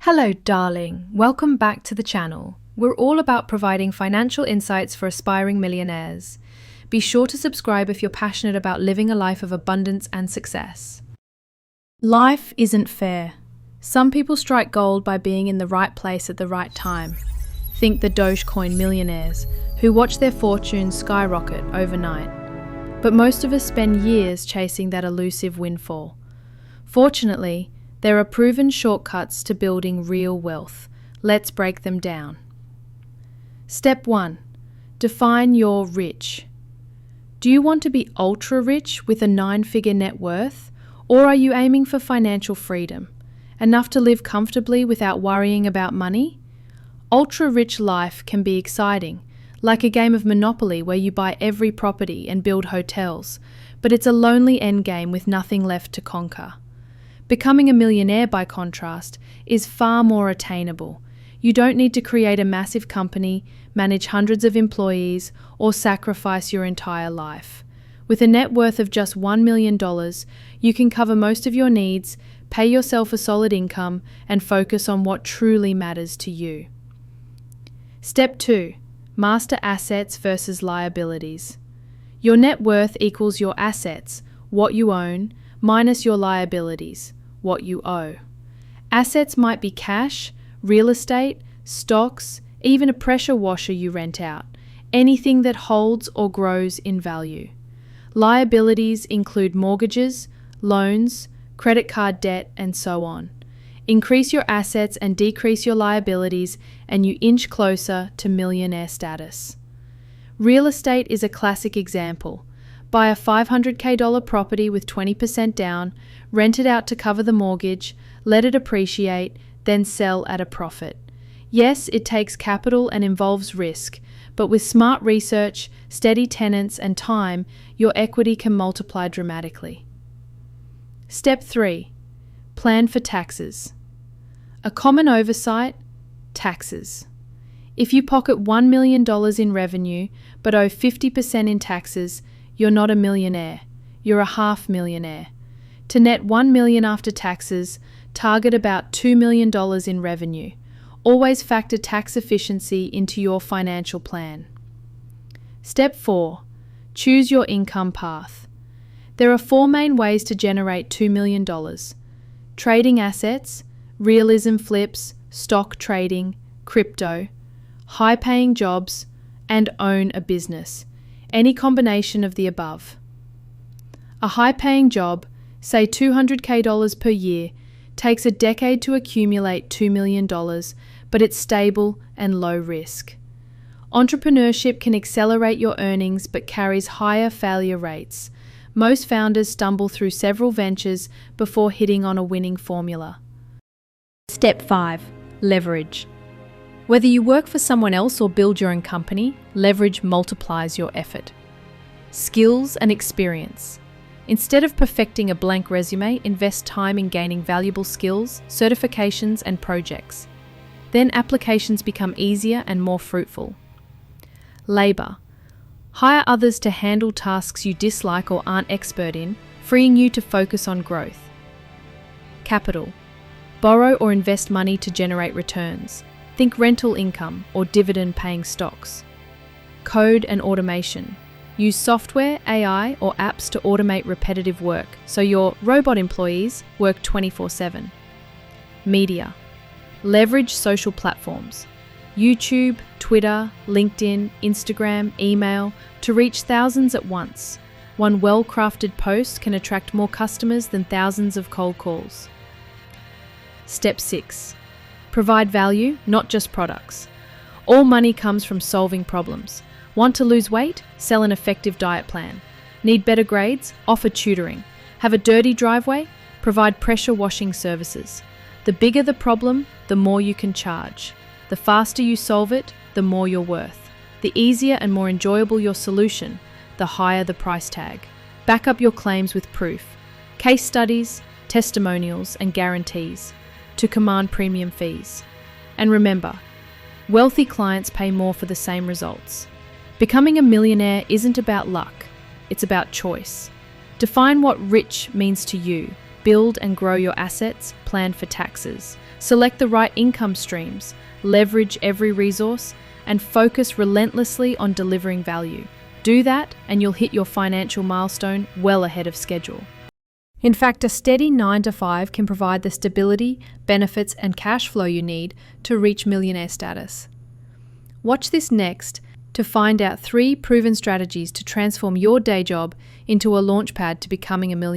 Hello, darling. Welcome back to the channel. We're all about providing financial insights for aspiring millionaires. Be sure to subscribe if you're passionate about living a life of abundance and success. Life isn't fair. Some people strike gold by being in the right place at the right time. Think the Dogecoin millionaires, who watch their fortunes skyrocket overnight. But most of us spend years chasing that elusive windfall. Fortunately, there are proven shortcuts to building real wealth. Let's break them down. Step 1. Define your rich. Do you want to be ultra rich with a 9-figure net worth? Or are you aiming for financial freedom? Enough to live comfortably without worrying about money? Ultra rich life can be exciting, like a game of Monopoly where you buy every property and build hotels, but it's a lonely endgame with nothing left to conquer. Becoming a millionaire, by contrast, is far more attainable. You don't need to create a massive company, manage hundreds of employees, or sacrifice your entire life. With a net worth of just $1 million, you can cover most of your needs, pay yourself a solid income, and focus on what truly matters to you. Step 2. Master assets versus liabilities. Your net worth equals your assets, what you own, minus your liabilities, what you owe. Assets might be cash, real estate, stocks, even a pressure washer you rent out, anything that holds or grows in value. Liabilities include mortgages, loans, credit card debt, and so on. Increase your assets and decrease your liabilities, and you inch closer to millionaire status. Real estate is a classic example. Buy a $500K property with 20% down, rent it out to cover the mortgage, let it appreciate, then sell at a profit. Yes, it takes capital and involves risk, but with smart research, steady tenants, and time, your equity can multiply dramatically. Step 3. Plan for taxes. A common oversight: taxes. If you pocket $1 million in revenue but owe 50% in taxes, you're not a millionaire, you're a half millionaire. To net $1 million after taxes, target about $2 million in revenue. Always factor tax efficiency into your financial plan. Step 4. Choose your income path. There are 4 main ways to generate $2 million. Trading assets, realism flips, stock trading, crypto, high-paying jobs, and own a business. Any combination of the above. A high-paying job, say $200K per year, takes a decade to accumulate $2 million, but it's stable and low risk. Entrepreneurship can accelerate your earnings but carries higher failure rates. Most founders stumble through several ventures before hitting on a winning formula. Step 5. Leverage. Whether you work for someone else or build your own company, leverage multiplies your effort. Skills and experience. Instead of perfecting a blank resume, invest time in gaining valuable skills, certifications, and projects. Then applications become easier and more fruitful. Labor. Hire others to handle tasks you dislike or aren't expert in, freeing you to focus on growth. Capital. Borrow or invest money to generate returns. Think rental income or dividend-paying stocks. Code and automation. Use software, AI, or apps to automate repetitive work so your robot employees work 24/7. Media. Leverage social platforms. YouTube, Twitter, LinkedIn, Instagram, email to reach thousands at once. One well-crafted post can attract more customers than thousands of cold calls. Step 6. Provide value, not just products. All money comes from solving problems. Want to lose weight? Sell an effective diet plan. Need better grades? Offer tutoring. Have a dirty driveway? Provide pressure washing services. The bigger the problem, the more you can charge. The faster you solve it, the more you're worth. The easier and more enjoyable your solution, the higher the price tag. Back up your claims with proof, case studies, testimonials, and guarantees to command premium fees. And remember, wealthy clients pay more for the same results. Becoming a millionaire isn't about luck, it's about choice. Define what rich means to you. Build and grow your assets, plan for taxes. Select the right income streams, leverage every resource, and focus relentlessly on delivering value. Do that, and you'll hit your financial milestone well ahead of schedule. In fact, a steady 9 to 5 can provide the stability, benefits, and cash flow you need to reach millionaire status. Watch this next to find out 3 proven strategies to transform your day job into a launchpad to becoming a millionaire.